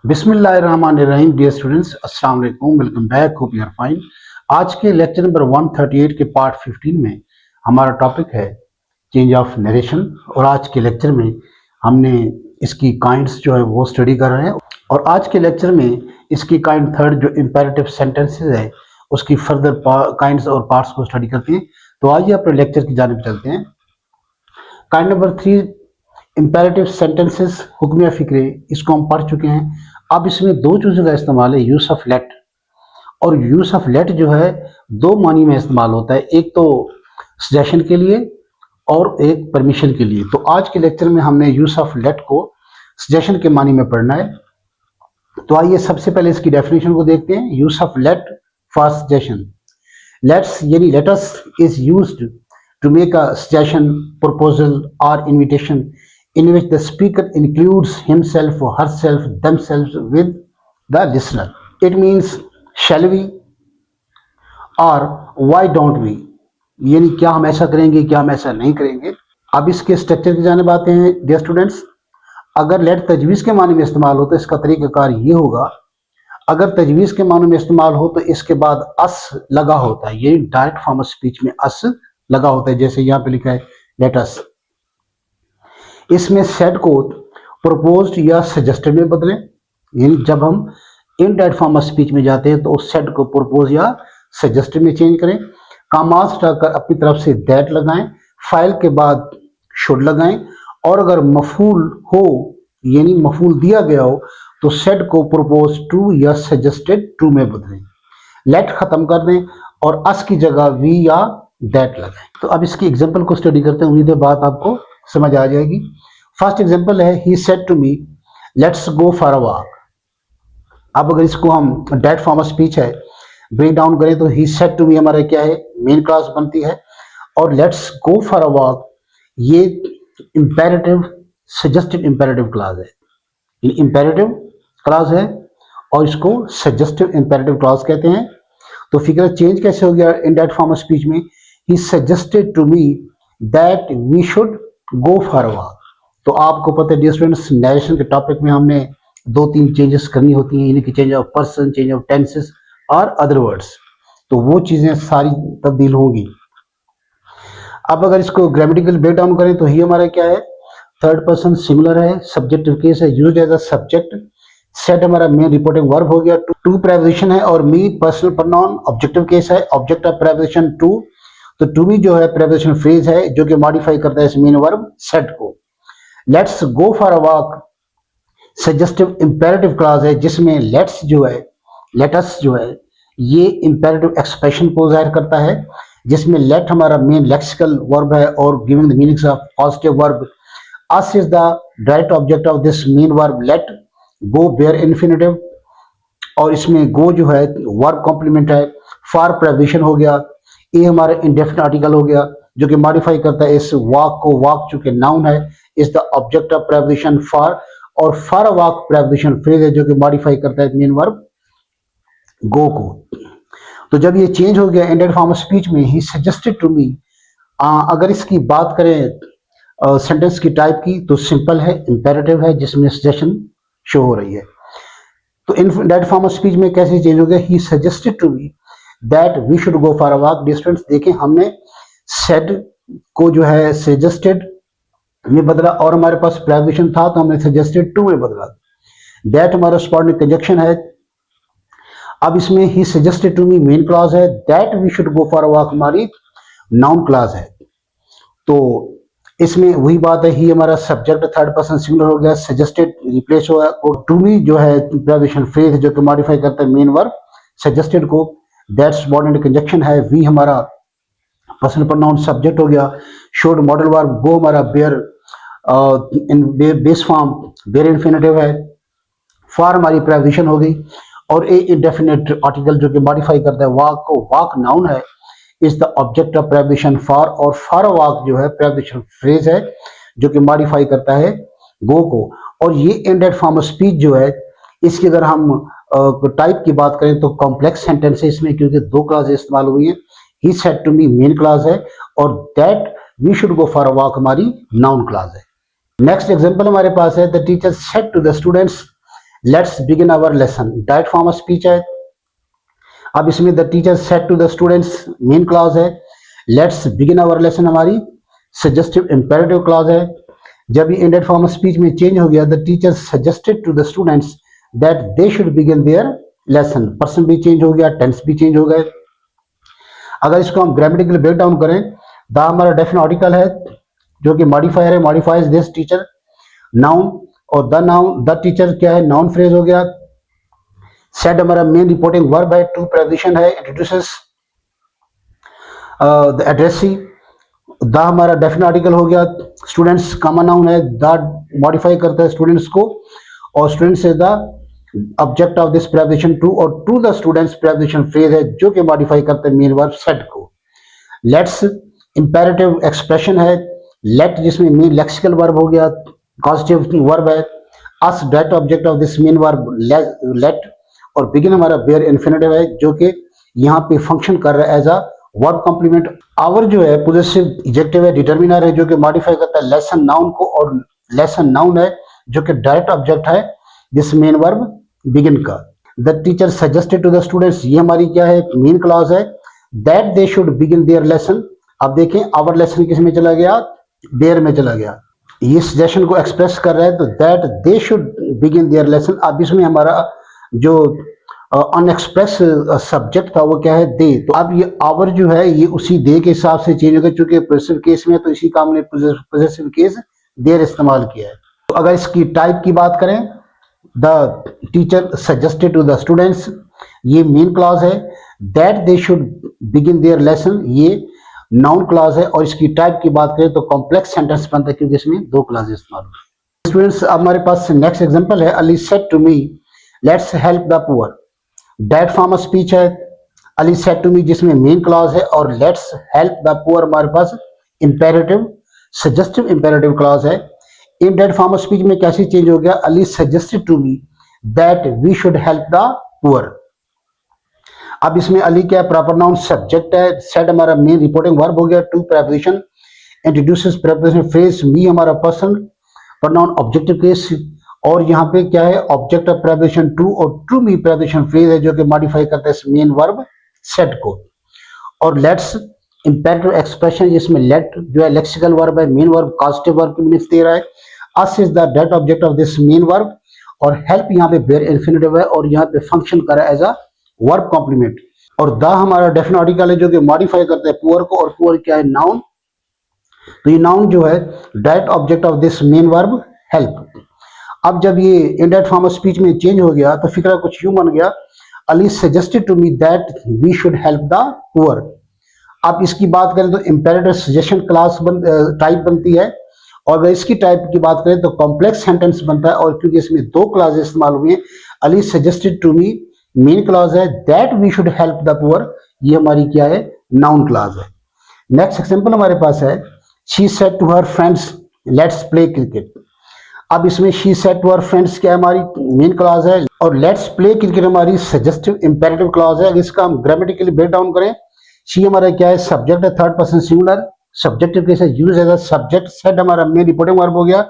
बिस्मिल्लाहिर्रहमानिर्रहीम। Dear students, अस्सलाम वालेकुम, welcome back, hope you are fine. आज के लेक्चर नंबर 138 के पार्ट 15 में हमारा टॉपिक है चेंज ऑफ नरेशन। और आज के लेक्चर में हमने इसकी काइंड्स जो है वो स्टडी कर रहे हैं। और आज के लेक्चर में इसकी काइंड थर्ड जो इंपेरेटिव सेंटेंसेस है उसकी फर्दर काइंड्स और पार्ट्स को स्टडी करते हैं। तो आइए अपने लेक्चर की जानिब चलते हैं। काइंड नंबर 3 इंपेरेटिव सेंटेंसेस, हुक्म फिक्रे, इसको हम पढ़ चुके हैं। अब इसमें दो चीज़ों का इस्तेमाल है, यूज ऑफ लेट। और यूज ऑफ लेट जो है दो मानी में इस्तेमाल होता है, एक तो सजेशन के लिए और एक परमिशन के लिए। तो आज के लेक्चर में हमने यूज ऑफ लेट को सजेशन के मानी में पढ़ना है। तो आइए सबसे पहले इसकी डेफिनेशन को देखते हैं। Use of let for suggestion. Let's यानी let's is used to make a suggestion, proposal or invitation in which the speaker includes himself or herself, themselves with the listener. It means shall we or why don't we, यानी क्या हम ऐसा करेंगे, क्या हम ऐसा नहीं करेंगे। अब इसके स्ट्रक्चर की जानिब आते हैं। डियर स्टूडेंट्स, अगर लेट तजवीज़ के माने में इस्तेमाल हो तो इसका तरीक़ाकार ये होगा, अगर तजवीज़ के मानों में इस्तेमाल हो तो इसके बाद अस लगा होता है, ये डायरेक्ट फॉर्म ऑफ स्पीच में अस लगा होता है। जैसे यहाँ पे लिखा है लेट अस। इसमें सेड को प्रपोज्ड या सजेस्टेड में बदलें, यानी जब हम इनडायरेक्ट फॉर्म ऑफ स्पीच में जाते हैं तो उस सेड को प्रपोज या सजेस्टेड में चेंज करें। कामास हटाकर अपनी तरफ से दैट लगाएं, फाइल के बाद शुड लगाएं। और अगर मफूल हो यानी मफूल दिया गया हो तो सेड को प्रपोज टू या सजेस्टेड टू में बदलें। लेट खत्म कर दें और अस की जगह वी या दैट लगाएं। तो अब इसकी एग्जांपल को स्टडी करते हैं, उम्मीद है बात आपको समझ आ जाएगी। फर्स्ट एग्जांपल है he said to me let's go for a walk. अब अगर इसको हम डायरेक्ट फॉर्म ऑफ स्पीच है ब्रेक डाउन करें तो ही सेड टू मी हमारा क्या है, मेन क्लास बनती है। और let's go for a walk ये इंपेरेटिव सजेस्टिव इंपेरेटिव क्लास है, इंपेरेटिव क्लास है और इसको सजेस्टिव इंपेरेटिव क्लास कहते हैं। तो फिगर चेंज कैसे हो गया इनडायरेक्ट फॉर्म ऑफ स्पीच में, he suggested to me that we should go for a walk। तो आपको पता है डियर स्टूडेंट्स, नरेशन के टॉपिक में हमने दो तीन चेंजेस करनी होती हैं, यानी कि change of person, change of tenses और अदर वर्ड्स। तो वो चीजें सारी तब्दील होंगी। अब अगर इसको ग्रामेटिकल ब्रेक डाउन करें तो ही हमारा क्या है, थर्ड पर्सन सिंगुलर है, सब्जेक्टिव केस है, used as a subject. Said हमारा मेन रिपोर्टिंग वर्ब हो गया, टू प्रेपोजिशन है और me personal pronoun objective case है, ऑब्जेक्ट ऑफ प्रेपोजिशन टू। तो टू मी जो है प्रेपोजिशन फ्रेज है जो कि मॉडिफाई करता है इस मेन वर्ब सेट को। Let's go for a walk suggestive imperative clause है जिसमें लेट्स जो है, लेटस जो है ये इंपेरेटिव एक्सप्रेशन को जाहिर करता है, जिसमें लेट हमारा मेन लेक्सिकल वर्ब है और giving the meanings of positive verb. Us is the direct object of this main verb let. Go bare infinitive और इसमें गो जो है वर्ब कॉम्प्लीमेंट है। फॉर प्रेपोजिशन हो गया, ये हमारा इंडेफिनिट आर्टिकल हो गया जो कि मॉडिफाई करता है इस वॉक को। वॉक चूंकि नाउन है is the object of preposition for, और for a walk preposition phrase है जो कि मॉडिफाई करता है मेन वर्ब गो को। तो जब ये चेंज हो गया इंडेड फॉर्म ऑफ स्पीच में ही सजेस्टेड टू मी, अगर इसकी बात करें सेंटेंस की टाइप की तो सिंपल है, इंपेरेटिव है जिसमें सजेशन शो हो रही है। तो इंडेड फॉर्म ऑफ स्पीच में कैसे चेंज हो गया, he suggested to me that we should go for a walk. Distance देखें, हमने सेड को जो है सजेस्टेड में बदला और हमारे पास प्रेपोजिशन था तो हमने सजेस्टेड टू में बदला। दैट हमारा सबऑर्डिनेट कंजक्शन है। अब इसमें ही suggested to me main clause है, that we should go for a walk हमारी नाउन क्लॉज है। तो इसमें वही बात है, ही हमारा सब्जेक्ट थर्ड पर्सन सिंगुलर हो गया, सजेस्टेड रिप्लेस हुआ और टू मी जो है प्रेपोजिशन फ्रेज जो कि मॉडिफाई करता है मेन वर्ब सजेस्टेड को। दैट सबऑर्डिनेट कंजक्शन है, वी हमारा पर्सनल प्रोनाउन सब्जेक्ट हो गया, शुड मॉडल वर्ब, गो हमारा bare in base form bare infinitive है, फॉर हमारी प्रेपोजिशन हो गई और ए इंडेफिनिट आर्टिकल जो कि मॉडिफाई करता है वॉक को। वॉक नाउन है is the object of preposition for, और फॉर वॉक जो है प्रेपोजिशन फ्रेज है जो कि मॉडिफाई करता है गो को। और ये इंडेड फॉर्म ऑफ स्पीच जो है इसकी अगर हम टाइप की बात करें तो कॉम्प्लेक्स सेंटेंस है इसमें, क्योंकि दो क्लास इस्तेमाल हुई है। He said to me main class है और that we should go for a walk हमारी नाउन क्लास है। नेक्स्ट एग्जांपल हमारे पास है, the teacher said to the students let's begin our lesson, direct form of speech है। अब इसमें the teacher said to the students main clause है। Let's begin our lesson हमारी सजेस्टिव इंपेरेटिव क्लॉज है। जब ये इंडेड फॉर्म ऑफ स्पीच में change हो गया, the teacher suggested to the students that they should begin their lesson, person भी change हो गया, टेंस भी चेंज हो गए। अगर इसको हम ग्रामेटिकली ब्रेक डाउन करें, द हमारा डेफिनेट आर्टिकल है जो कि मॉडिफायर है, मॉडिफाइज दिस टीचर। नाउन और द नाउन, द टीचर क्या है, नाउन फ्रेज हो गया। सेड हमारा मेन रिपोर्टिंग वर्ब है, टू प्रेपोजिशन है, इंट्रोड्यूसेस द एड्रेसी। द हमारा डेफिनेट आर्टिकल हो गया। स्टूडेंट्स कॉमन नाउन है, द मॉडिफाई करता है स्टूडेंट्स को, और students is the object of this preposition to, और to the students preposition phrase है जो कि मॉडिफाई करते हैं मेन वर्ब सेड को। लेट्स इंपेरेटिव एक्सप्रेशन है, लेट जिसमें मेन लेक्सिकल वर्ब हो गया, कॉजेटिव वर्ब है। Us direct object of this main verb let, और बिगिन हमारा बेयर इन्फिनिटिव है जो कि यहाँ पे फंक्शन कर रहा है as a verb complement. Our जो है पोजेसिव एडजेक्टिव है, डिटर्मिनर है जो कि मॉडिफाई करता है लेसन नाउन को, और लेसन नाउन है जो कि डायरेक्ट ऑब्जेक्ट है दिस मेन वर्ब बिगिन का। The teacher suggested to the students, ये हमारी क्या है, मेन क्लॉज है। That they should begin their lesson, अब देखें आवर लेसन किस में चला गया, देयर में चला गया। ये सजेशन को एक्सप्रेस कर रहा है, तो that they should begin their lesson. अब इसमें हमारा जो अनएक्सप्रेस सब्जेक्ट था वो क्या है, दे। तो अब ये आवर जो है ये उसी दे के हिसाब से चेंज होगा, चूंकि पॉजिटिव केस में तो इसी का हमने पॉजिटिव केस देयर इस्तेमाल किया है। तो अगर इसकी टाइप की बात करें, the teacher suggested to the students, ये मेन क्लॉज है। That they should begin their lesson, ये नाउन क्लॉज है। और इसकी टाइप की बात करें तो कॉम्प्लेक्स सेंटेंस बनता है क्योंकि इसमें दो क्लॉज इस्तेमाल हुए। स्टूडेंट्स, अब हमारे पास नेक्स्ट एग्जांपल है, Ali said to me let's help the poor. Direct form of speech है, अली सेड टू मी जिसमें मेन क्लॉज है, और लेट्स हेल्प द पुअर हमारे पास इंपेरेटिव सजेस्टिव इंपेरेटिव क्लॉज है। Indirect form of speech में कैसे चेंज हो गया, Ali suggested to me that we should help the poor. अब इसमें अली क्या प्रॉपर नाउन सब्जेक्ट है, सेड हमारा मेन रिपोर्टिंग वर्ब हो गया, to preposition, introduces preposition phrase, me हमारा पर्सन प्रोनाउन ऑब्जेक्टिव केस, और यहाँ पे क्या है ऑब्जेक्ट ऑफ प्रेपोजिशन टू, और टू मी प्रेपोजिशन फ्रेज है जो कि मॉडिफाई करता है मेन वर्ब सेड को। और लेट्स इंपेरेटिव एक्सप्रेशन जिसमें लेट जो है लेक्सिकल वर्ब है, मेन वर्ब कॉजेटिव वर्ब की मीनिंग दे रहा है। Us is the direct object of this main verb, और हेल्प यहाँ पे बेयर इन्फिनिटिव है और यहाँ पे फंक्शन कर रहा है एज अ वर्ब कॉम्प्लीमेंट। और द हमारा डेफिनेट आर्टिकल है जो कि मॉडिफाई करता है पुअर को, और पुअर क्या है, नाउन। तो ये नाउन जो है direct object of this main verb help. अब जब ये इनडायरेक्ट फॉर्म ऑफ स्पीच में चेंज हो गया तो फिक्रा कुछ यूं बन गया, Ali suggested to me that we should help the poor. अब इसकी बात करें तो इंपेरेटिव सजेशन क्लास टाइप बनती है, और अगर इसकी टाइप की बात करें तो कॉम्प्लेक्स सेंटेंस बनता है। और क्योंकि इसमें दो क्लास इस्तेमाल हुए हैं, Ali suggested to me main clause है, that we should help the poor ये हमारी क्या है, नाउन क्लॉज है। नेक्स्ट एग्जांपल हमारे पास है, she said to her friends let's play cricket. अब इसमें she said to her friends क्या है, हमारी मेन क्लॉज है, और लेट्स प्ले क्रिकेट हमारी सजेस्टिव इंपेरेटिव क्लॉज है। अगर इसका हम ग्रामेटिकली ब्रेक डाउन करें, शी हमारा क्या है, सब्जेक्ट है, third person singular, subjective case है, use as a subject. Said हमारा मेन रिपोर्टिंग वर्ब हो गया,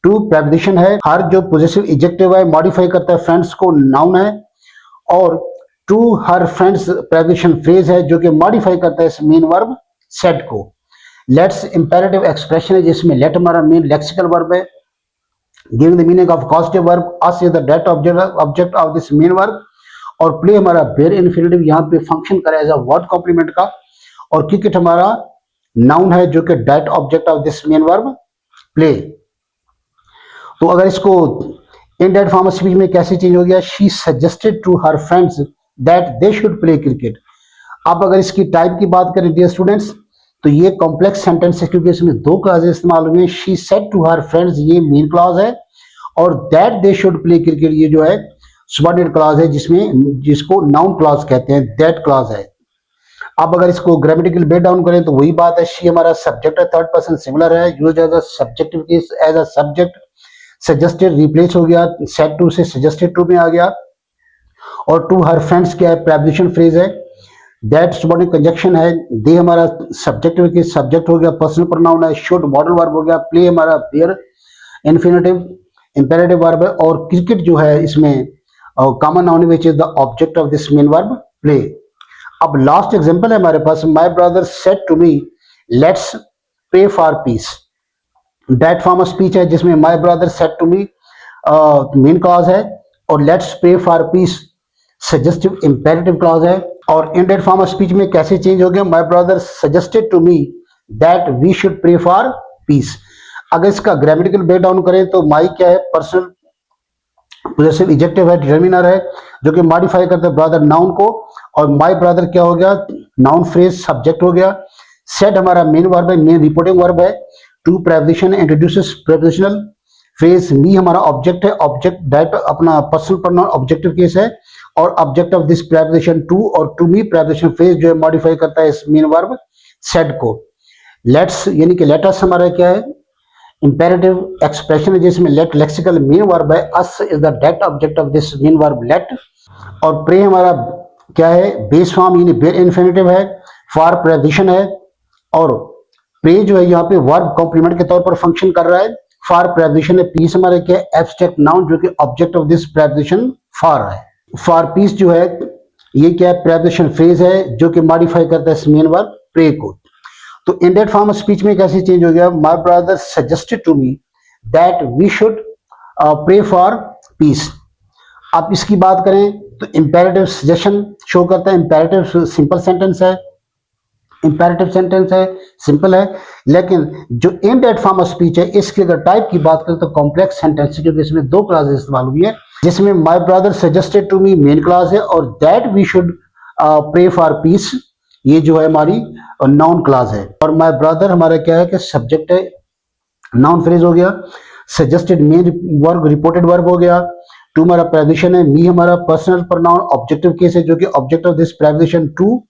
टू प्रेपोजिशन है, हर जो पॉजिटिव एडजेक्टिव है मॉडिफाई करता है फ्रेंड्स को, नाउन है। और to her friends preposition phrase है जो कि मॉडिफाई करता है इस मेन वर्ब सेड को। लेट्स इंपेरेटिव एक्सप्रेशन है जिसमें लेट हमारा मेन लेक्सिकल वर्ब है, giving the meaning of causative verb, us is the direct object of this main verb. और प्ले हमारा बेयर इन्फिनिटिव यहाँ पे फंक्शन करे एज अ वर्ड कॉम्प्लीमेंट का। और क्रिकेट हमारा नाउन है जो कि direct object of this main verb play. तो अगर इसको इनडायरेक्ट फॉर्म ऑफ स्पीच में कैसे चेंज हो गया, she suggested to her friends that they should play cricket. अब अगर इसकी टाइप की बात करें डियर स्टूडेंट्स, तो ये कॉम्प्लेक्स सेंटेंस है क्योंकि इसमें दो क्लॉज इस्तेमाल हुए हैं। She said to her friends ये मेन क्लॉज है, और that they should play cricket ये जो है सबऑर्डिनेट क्लॉज है जिसको नाउन क्लॉज कहते हैं, दैट क्लॉज है। अब अगर इसको ग्रामेटिकल ब्रेक डाउन करें तो वही बात है, शी हमारा सब्जेक्ट है, थर्ड पर्सन सिंगुलर है, used as a subjective case as a subject, suggested replace हो गया, सेड टू से सजेस्टेड टू में आ गया। और टू हर फ्रेंड्स क्या है, प्रेपोजिशन फ्रेज है, दैट सबऑर्डिनेट कंजक्शन है, दे हमारा सब्जेक्टिव के सब्जेक्ट हो गया, पर्सनल प्रोनाउन है, शुड मॉडल वर्ब हो गया, प्ले हमारा बेयर इन्फिनिटिव, इंपेरेटिव वर्ब है, और क्रिकेट जो है इसमें common noun which is the object of this main verb play. अब लास्ट एग्जांपल है हमारे पास, my brother said to me let's pray for peace. That form of speech है जिसमें my brother said to me main clause है, और let's pray for peace suggestive imperative clause है। और इनडायरेक्ट फॉर्म ऑफ स्पीच में कैसे change हो गया, my brother suggested to me that we should pray for peace. अगर इसका ग्रामेटिकल ब्रेकडाउन करें तो माई क्या है, पर्सनल पोजेसिव एडजेक्टिव है, डिटरमिनर है, जो कि मॉडिफाई करता है ब्रदर नाउन को, और माय ब्रदर क्या हो गया, नाउन फ्रेज सब्जेक्ट हो गया। सेड हमारा मेन वर्ब है, मेन रिपोर्टिंग वर्ब है। To preposition introduces prepositional phrase. Me हमारा ऑब्जेक्ट है, ऑब्जेक्ट दैट अपना पर्सनल प्रोनाउन ऑब्जेक्टिव केस है, और object of this preposition to, और टू मी प्रेपोजिशन फ्रेज जो है मॉडिफाई करता है इस मेन वर्ब सेड को। लेट्स यानी कि लेटस हमारा क्या है, इंपेरेटिव एक्सप्रेशन है जिसमें लेट लेक्सिकल मेन वर्ब है, us is the direct object of this main verb let. और प्रे हमारा क्या है, बेस फॉर्म यानी बेर इन्फिनेटिव है, फॉर प्रेपोजिशन है, और प्रे जो है यहाँ पे वर्ब कॉम्प्लीमेंट के तौर पर फंक्शन कर रहा है, फॉर प्रेपोजिशन है। पीस हमारा क्या है, एब्स्ट्रैक्ट नाउन जो कि object of this preposition for है। फॉर पीस जो है ये क्या है, प्रेपोजिशन फ्रेज है जो कि मॉडिफाई करता है इस मेन वर्ब प्रे को। तो इनडायरेक्ट फॉर्म ऑफ स्पीच में कैसे चेंज हो गया, my brother suggested to me that we should pray for peace. आप इसकी बात करें तो इंपेरेटिव सजेशन शो करता है, इंपेरेटिव सिंपल सेंटेंस है, इंपेरेटिव सेंटेंस है, सिंपल है। लेकिन जो इनडायरेक्ट फॉर्म ऑफ स्पीच है इसके अगर टाइप की बात करें तो कॉम्प्लेक्स सेंटेंस है, क्योंकि इसमें दो क्लासेस इस्तेमाल हुई है, जिसमें my brother suggested to me main class है, और that we should pray for peace ये जो है हमारी नाउन क्लास है। और माय ब्रदर हमारा क्या है कि सब्जेक्ट है, नाउन फ्रेज हो गया, suggested main verb reported verb हो गया, टू हमारा प्रेपोजिशन है, मी हमारा पर्सनल प्रोनाउन ऑब्जेक्टिव केस है जो कि object of this preposition to,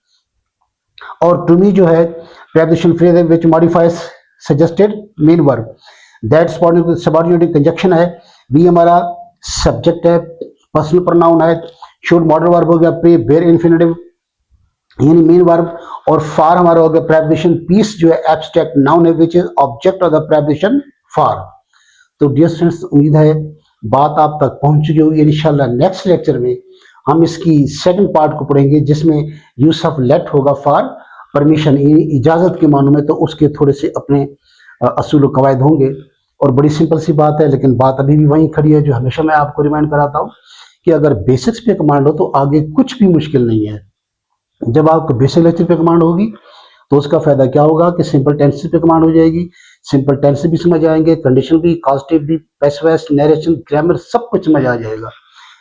और टू मी जो है प्रेपोजिशन फ्रेज है which modifies suggested main verb. That subordinate conjunction है, वी हमारा सब्जेक्ट है, पर्सनल प्रोनाउन है, शुड मॉडल वर्ब हो गया, प्रे बेर इन्फिनेटिव यानी मेन वर्ब, और फॉर हमारा हो गया प्रेपोजिशन पीस जो है एब्स्ट्रैक्ट नाउन है which is object of the preposition for. तो डियर स्टूडेंट्स, उम्मीद है बात आप तक पहुंच चुकी होगी। इंशाल्लाह नेक्स्ट लेक्चर में हम इसकी सेकंड पार्ट को पढ़ेंगे जिसमें यूज ऑफ लेट होगा फॉर परमिशन, इजाजत के मानों में, तो उसके थोड़े से अपने असूल व कवायद होंगे। और बड़ी सिंपल सी बात है, लेकिन बात अभी भी वहीं खड़ी है जो हमेशा मैं आपको रिमाइंड कराता हूँ कि अगर बेसिक्स पे कमांड हो तो आगे कुछ भी मुश्किल नहीं है। जब आपको बेसिक लेक्चर पे कमांड होगी तो उसका फायदा क्या होगा कि सिंपल टेंस पे कमांड हो जाएगी, सिंपल टेंस भी समझ आएंगे, कंडीशन भी, कॉजेटिव भी, पैसिव वॉइस, नरेशन, ग्रामर सब कुछ समझ आ जाएगा।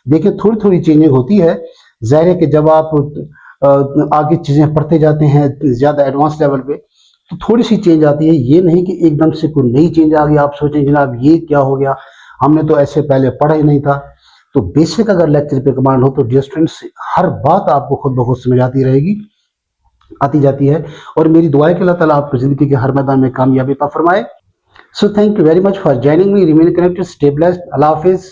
देखिए थोड़ी थोड़ी चेंजिंग होती है, जाहिर है कि जब आप आगे चीजें पढ़ते जाते हैं ज्यादा एडवांस लेवल पे तो थोड़ी सी चेंज आती है। ये नहीं कि एकदम से कोई नई चेंज आ गई आप सोचें जनाब ये क्या हो गया, हमने तो ऐसे पहले पढ़ा ही नहीं था। तो बेसिक अगर लेक्चर पे कमांड हो तो डियर स्टूडेंट्स हर बात आपको खुद ब खुद समझ आती रहेगी, आती जाती है। और मेरी दुआ है कि अल्लाह ताला आपको जिंदगी के हर मैदान में कामयाबी अता फरमाए। So thank you very much for joining me, remain connected, stay blessed, Allah Hafiz.